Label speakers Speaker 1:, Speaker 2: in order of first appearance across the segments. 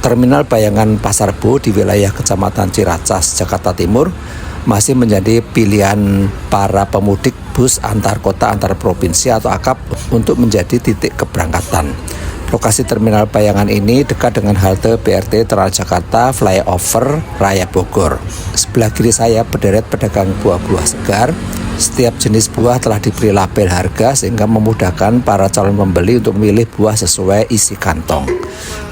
Speaker 1: Terminal Bayangan Pasar Rebo di wilayah Kecamatan Ciracas, Jakarta Timur masih menjadi pilihan para pemudik bus antar kota antar provinsi atau AKAP untuk menjadi titik keberangkatan. Lokasi Terminal Bayangan ini dekat dengan halte BRT Transjakarta Flyover Raya Bogor. Sebelah kiri saya berderet pedagang buah-buah segar. Setiap jenis buah telah diberi label harga sehingga memudahkan para calon pembeli untuk memilih buah sesuai isi kantong.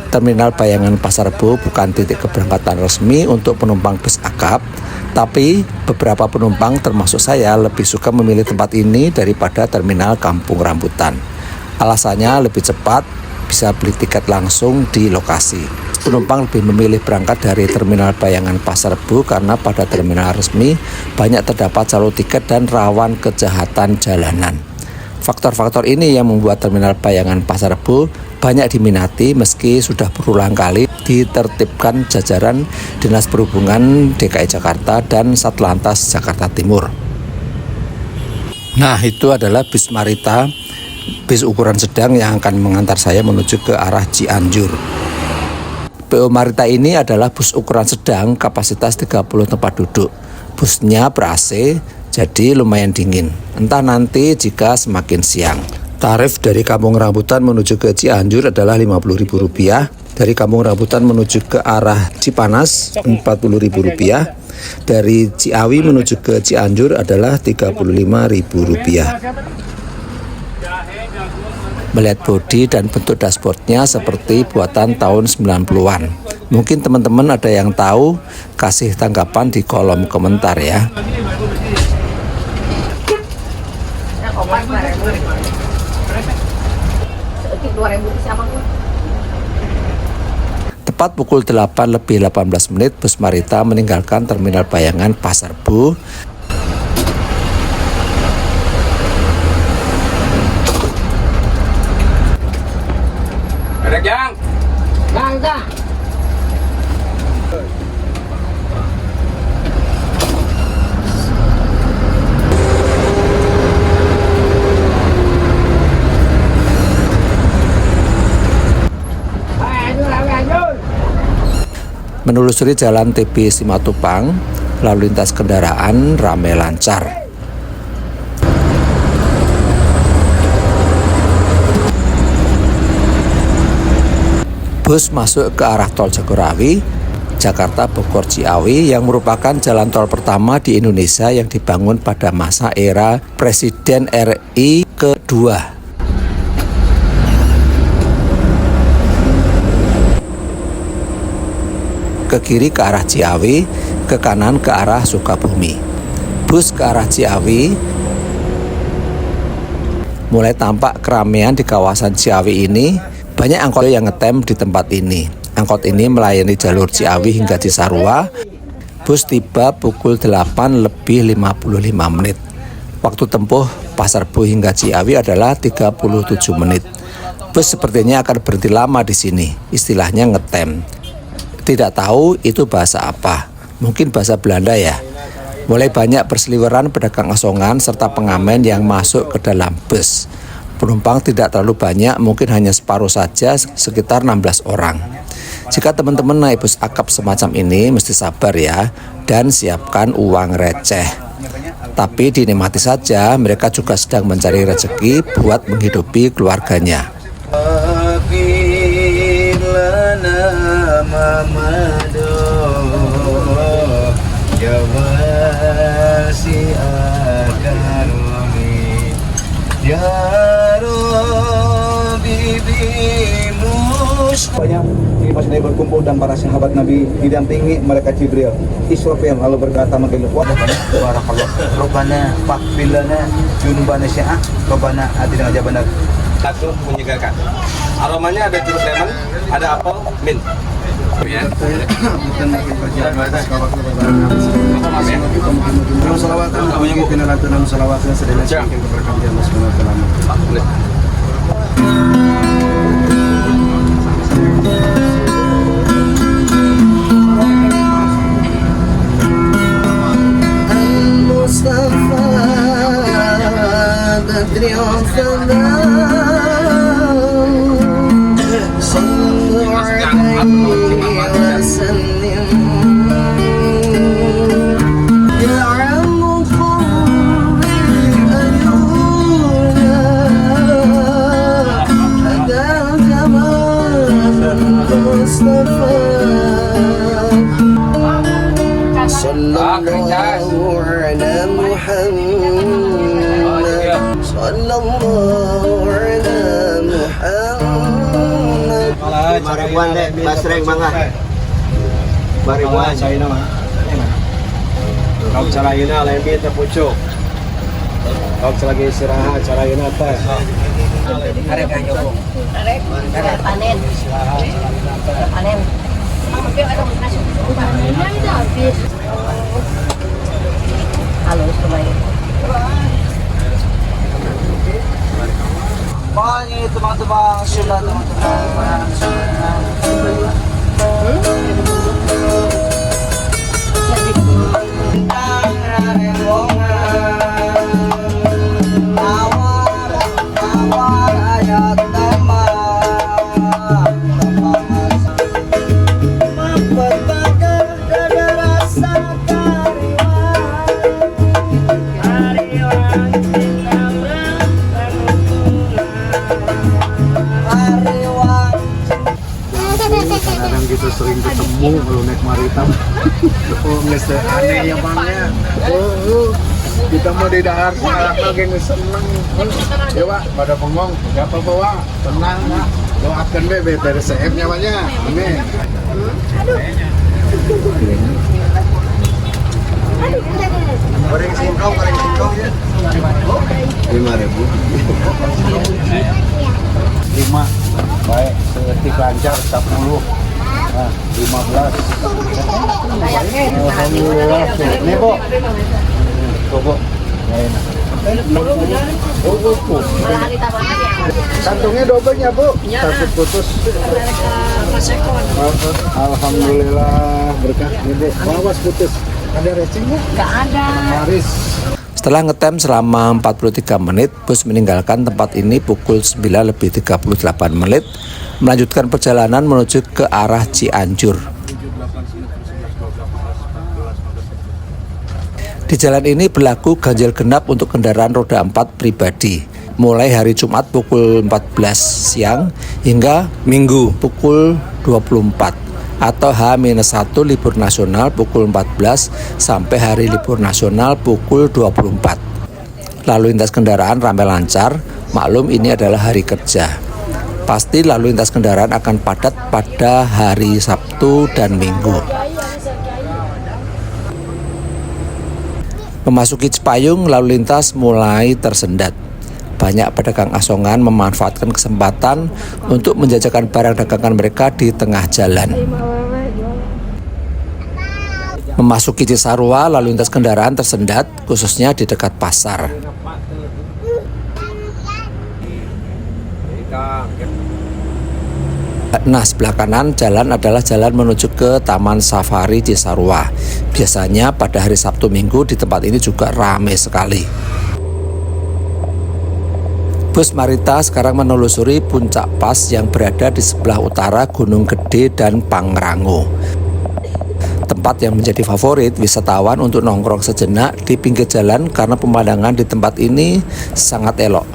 Speaker 1: Terminal Bayangan Pasar Rebo bukan titik keberangkatan resmi untuk penumpang bus AKAP, tapi beberapa penumpang termasuk saya lebih suka memilih tempat ini daripada Terminal Kampung Rambutan. Alasannya lebih cepat, bisa beli tiket langsung di lokasi. Penumpang lebih memilih berangkat dari Terminal Bayangan Pasar Rebo karena pada terminal resmi banyak terdapat calon tiket dan rawan kejahatan jalanan. Faktor-faktor ini yang membuat Terminal Bayangan Pasar Rebo banyak diminati meski sudah berulang kali ditertibkan jajaran Dinas Perhubungan DKI Jakarta dan Satlantas Jakarta Timur. Nah, itu adalah bis Marita, bis ukuran sedang yang akan mengantar saya menuju ke arah Cianjur. PO Marita ini adalah bus ukuran sedang kapasitas 30 tempat duduk. Busnya ber-AC, jadi lumayan dingin. Entah nanti jika semakin siang. Tarif dari Kampung Rambutan menuju ke Cianjur adalah Rp50.000. Dari Kampung Rambutan menuju ke arah Cipanas Rp40.000. Dari Ciawi menuju ke Cianjur adalah Rp35.000. Melihat bodi dan bentuk dashboardnya seperti buatan tahun 90-an. Mungkin teman-teman ada yang tahu, kasih tanggapan di kolom komentar ya. Tepat pukul 8:18 bus Marita meninggalkan Terminal Bayangan Pasar Rebo. Menelusuri jalan TB Simatupang, lalu lintas kendaraan ramai lancar. Bus masuk ke arah tol Jagorawi, Jakarta Bogor Ciawi yang merupakan jalan tol pertama di Indonesia yang dibangun pada masa era Presiden RI kedua. Ke kiri ke arah Ciawi, ke kanan ke arah Sukabumi. Bus ke arah Ciawi mulai tampak keramaian di kawasan Ciawi ini. Banyak angkot yang ngetem di tempat ini. Angkot ini melayani jalur Ciawi hingga Cisarua. Bus tiba pukul 8:55. Waktu tempuh Pasar Rebo hingga Ciawi adalah 37 menit. Bus sepertinya akan berhenti lama di sini. Istilahnya ngetem. Tidak tahu itu bahasa apa, mungkin bahasa Belanda ya. Mulai banyak berseliweran pedagang asongan serta pengamen yang masuk ke dalam bus. Penumpang tidak terlalu banyak, mungkin hanya separuh saja, sekitar 16 orang. Jika teman-teman naik bus AKAP semacam ini, mesti sabar ya, dan siapkan uang receh. Tapi dinikmati saja, mereka juga sedang mencari rezeki buat menghidupi keluarganya.
Speaker 2: Banyak pas Nabi berkumpul dan para sahabat Nabi didampingi mereka Jibril, Israfil, lalu berkata mengilu barakallah Rabbana faqbil lana junubana sya'a Rabbana atina ajabana.
Speaker 3: Satu menyegarkan. Aromanya ada jeruk lemon, ada apel, mint. Ya.
Speaker 4: صلوا عليه Muhammad sallallahu ala Muhammad.
Speaker 2: Maribuan deh, basreng mangga. Maribuan. Saya nama. Kau cara ina lain kita pucuk. Kau lagi istirahat cara ina teh.
Speaker 5: Arek panen. Panen. Halus kembali.
Speaker 2: Bang, ini teman-teman sudah teman-teman.
Speaker 6: Kadang kita sering ketemu kalau naik maritam. Oh, nggak aneh ya bangnya. Oh, kita mau di dahar sekarang lagi seneng. Ya pak, pada pengong, gak apa-apa pak, tenang pak. Doakan bebe dari CF-nya banyak. Amin.
Speaker 2: Goreng singkong ya. 5.000.
Speaker 6: 5, baik, setik lancar 10. Nah, 15. Alhamdulillah. Nih bu. Tuh bu. Kantongnya dobelnya bu. Satu putus. Alhamdulillah berkah ibu. Awas putus. Ada racing nggak?
Speaker 5: Nggak ada.
Speaker 6: Maris.
Speaker 1: Setelah ngetem selama 43 menit, bus meninggalkan tempat ini pukul 9:38 menit, melanjutkan perjalanan menuju ke arah Cianjur. Di jalan ini berlaku ganjil genap untuk kendaraan roda 4 pribadi, mulai hari Jumat pukul 14 siang hingga Minggu pukul 24 atau H-1 libur nasional pukul 14 sampai hari libur nasional pukul 24. Lalu lintas kendaraan ramai lancar, maklum ini adalah hari kerja. Pasti lalu lintas kendaraan akan padat pada hari Sabtu dan Minggu. Memasuki Cipayung, lalu lintas mulai tersendat. Banyak pedagang asongan memanfaatkan kesempatan untuk menjajakan barang dagangan mereka di tengah jalan. Memasuki Cisarua, lalu lintas kendaraan tersendat, khususnya di dekat pasar. Nah, sebelah kanan jalan adalah jalan menuju ke Taman Safari Cisarua. Biasanya pada hari Sabtu Minggu di tempat ini juga ramai sekali. Bus Marita sekarang menelusuri puncak pas yang berada di sebelah utara Gunung Gede dan Pangrango. Tempat yang menjadi favorit wisatawan untuk nongkrong sejenak di pinggir jalan karena pemandangan di tempat ini sangat elok.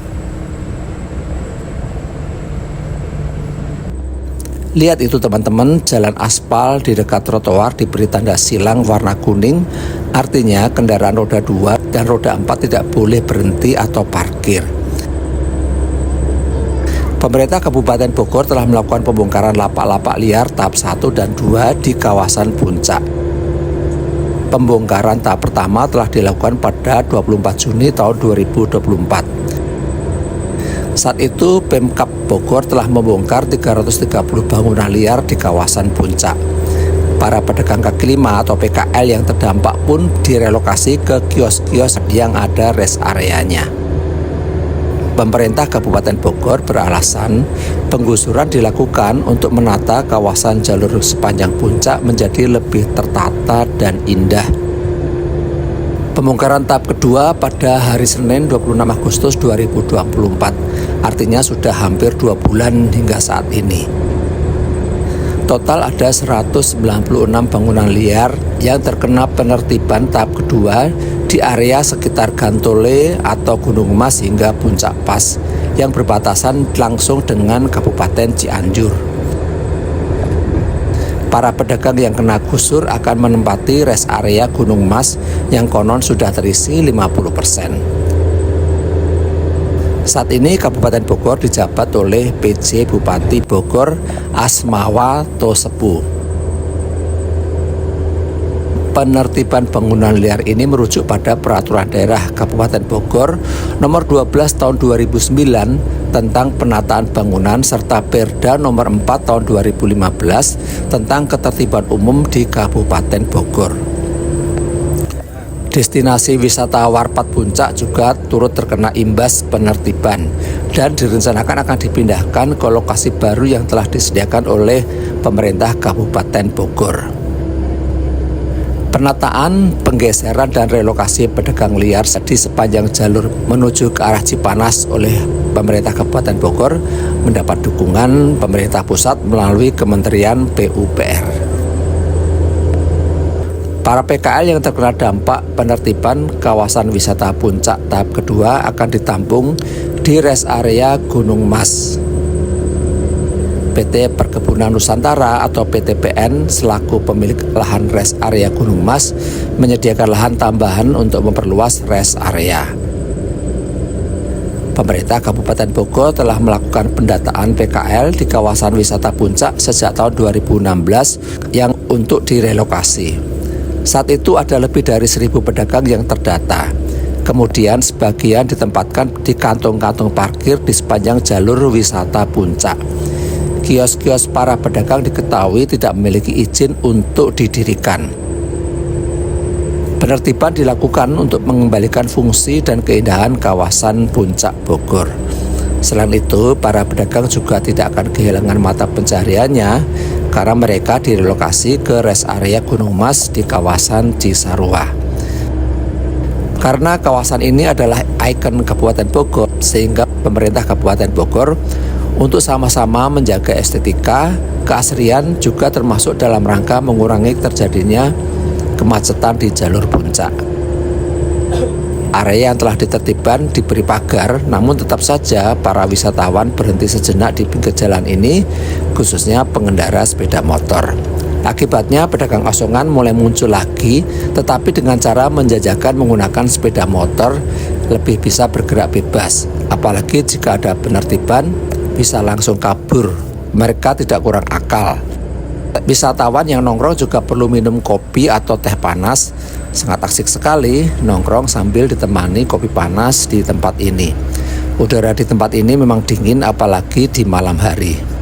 Speaker 1: Lihat itu teman-teman, jalan aspal di dekat trotoar diberi tanda silang warna kuning, artinya kendaraan roda 2 dan roda 4 tidak boleh berhenti atau parkir. Pemerintah Kabupaten Bogor telah melakukan pembongkaran lapak-lapak liar tahap 1 dan 2 di kawasan puncak. Pembongkaran tahap pertama telah dilakukan pada 24 Juni tahun 2024. Saat itu Pemkab Bogor telah membongkar 330 bangunan liar di kawasan puncak. Para pedagang kaki lima atau PKL yang terdampak pun direlokasi ke kios-kios yang ada rest areanya. Pemerintah Kabupaten Bogor beralasan penggusuran dilakukan untuk menata kawasan jalur sepanjang puncak menjadi lebih tertata dan indah. Pembongkaran tahap kedua pada hari Senin 26 Agustus 2024, artinya sudah hampir 2 bulan hingga saat ini. Total ada 196 bangunan liar yang terkena penertiban tahap kedua di area sekitar Gantole atau Gunung Mas hingga Puncak Pas yang berbatasan langsung dengan Kabupaten Cianjur. Para pedagang yang kena gusur akan menempati rest area Gunung Mas yang konon sudah terisi 50%. Saat ini Kabupaten Bogor dijabat oleh PJ Bupati Bogor Asmawa Tosepu. Penertiban bangunan liar ini merujuk pada Peraturan Daerah Kabupaten Bogor Nomor 12 Tahun 2009 tentang penataan bangunan serta Perda Nomor 4 Tahun 2015 tentang ketertiban umum di Kabupaten Bogor. Destinasi wisata Warpat Puncak juga turut terkena imbas penertiban dan direncanakan akan dipindahkan ke lokasi baru yang telah disediakan oleh pemerintah Kabupaten Bogor. Penataan, penggeseran dan relokasi pedagang liar di sepanjang jalur menuju ke arah Cipanas oleh pemerintah Kabupaten Bogor mendapat dukungan pemerintah pusat melalui Kementerian PUPR. Para PKL yang terkena dampak penertiban kawasan wisata Puncak tahap kedua akan ditampung di rest area Gunung Mas. PT Perkebunan Nusantara atau PTPN selaku pemilik lahan rest area Gunung Mas menyediakan lahan tambahan untuk memperluas rest area. Pemerintah Kabupaten Bogor telah melakukan pendataan PKL di kawasan wisata Puncak sejak tahun 2016 yang untuk direlokasi. Saat itu ada lebih dari 1.000 pedagang yang terdata. Kemudian sebagian ditempatkan di kantong-kantong parkir di sepanjang jalur wisata Puncak. Kios-kios para pedagang diketahui tidak memiliki izin untuk didirikan. Penertiban dilakukan untuk mengembalikan fungsi dan keindahan kawasan Puncak Bogor. Selain itu, para pedagang juga tidak akan kehilangan mata pencahariannya karena mereka direlokasi ke rest area Gunung Mas di kawasan Cisarua. Karena kawasan ini adalah ikon Kabupaten Bogor, sehingga pemerintah Kabupaten Bogor untuk sama-sama menjaga estetika, keasrian juga termasuk dalam rangka mengurangi terjadinya kemacetan di jalur puncak. Area yang telah ditertibkan diberi pagar, namun tetap saja para wisatawan berhenti sejenak di pinggir jalan ini, khususnya pengendara sepeda motor. Akibatnya pedagang asongan mulai muncul lagi, tetapi dengan cara menjajakan menggunakan sepeda motor lebih bisa bergerak bebas. Apalagi jika ada penertiban, bisa langsung kabur. Mereka tidak kurang akal. Wisatawan yang nongkrong juga perlu minum kopi atau teh panas. Sangat asik sekali nongkrong sambil ditemani kopi panas di tempat ini. Udara di tempat ini memang dingin apalagi di malam hari.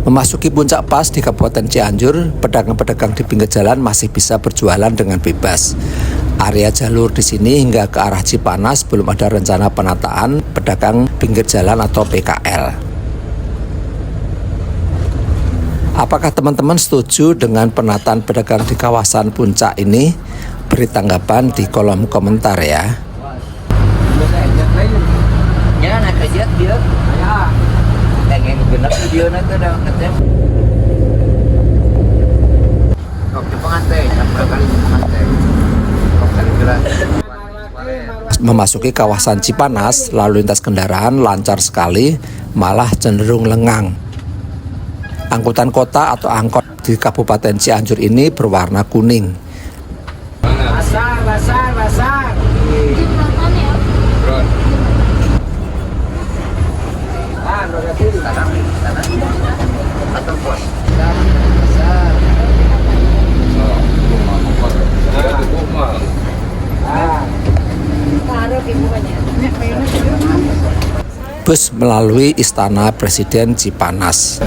Speaker 1: Memasuki puncak pas di Kabupaten Cianjur, pedagang-pedagang di pinggir jalan masih bisa berjualan dengan bebas. Area jalur di sini hingga ke arah Cipanas belum ada rencana penataan pedagang pinggir jalan atau PKL. Apakah teman-teman setuju dengan penataan pedagang di kawasan puncak ini? Beri tanggapan di kolom komentar ya.
Speaker 5: Ya, nak kerja dia. Ya. Dengan genap video nanti dah ngetem. Oke, pengantin, berapa kali pengantin? Kali gerak.
Speaker 1: Memasuki kawasan Cipanas, lalu lintas kendaraan lancar sekali, malah cenderung lengang. Angkutan kota atau angkot di Kabupaten Cianjur ini berwarna kuning.
Speaker 6: Basar.
Speaker 1: Bus melalui Istana Presiden Cipanas.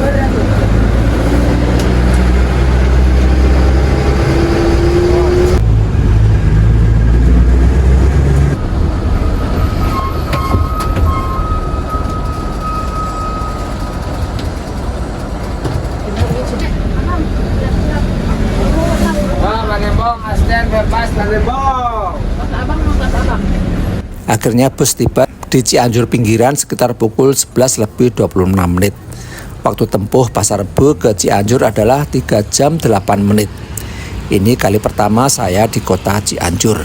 Speaker 1: Akhirnya bus tiba di Cianjur pinggiran sekitar pukul 11 lebih 26 menit. Waktu tempuh Pasar Rebo ke Cianjur adalah 3 jam 8 menit. Ini kali pertama saya di kota Cianjur.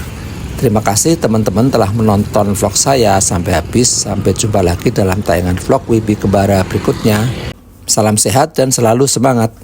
Speaker 1: Terima kasih teman-teman telah menonton vlog saya sampai habis. Sampai jumpa lagi dalam tayangan vlog Wibi Kembara berikutnya. Salam sehat dan selalu semangat.